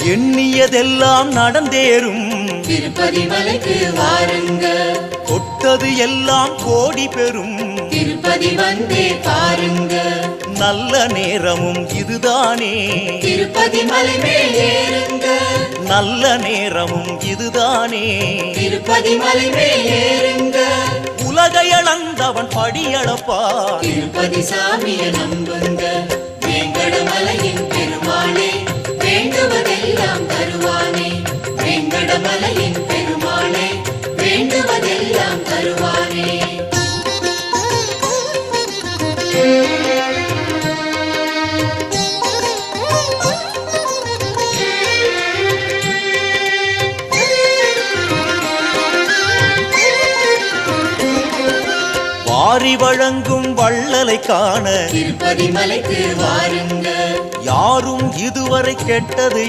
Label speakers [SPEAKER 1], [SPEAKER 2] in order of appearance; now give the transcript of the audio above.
[SPEAKER 1] எண்ணியதெல்லாம் நடந்தேறும்
[SPEAKER 2] திருப்பதி மலைக்கு வாருங்க.
[SPEAKER 1] தொட்டது எல்லாம் கோடி பெறும்
[SPEAKER 2] திருப்பதி வந்தே பாருங்க.
[SPEAKER 1] நல்ல நேரமும் இதுதானே
[SPEAKER 2] திருப்பதி மலை மேல் ஏறுங்க.
[SPEAKER 1] நல்ல நேரமும் இதுதானே
[SPEAKER 2] திருப்பதி மலை மேல் ஏறுங்க.
[SPEAKER 1] உலகை அளந்தவன் படியளப்பான்
[SPEAKER 2] திருப்பதி சாமியை நம்புங்க. வேங்கடமலையின் பெருமானே வேண்டுவதெல்லாம் தருவானே. வேங்கடமலையின் பெருமானே வேண்டுவதெல்லாம் தருவானே.
[SPEAKER 1] வாரி வழங்கும் வள்ளலை காண
[SPEAKER 2] திருப்பதி மலைக்கு வாருங்க.
[SPEAKER 1] யாரும் இதுவரை கெட்டது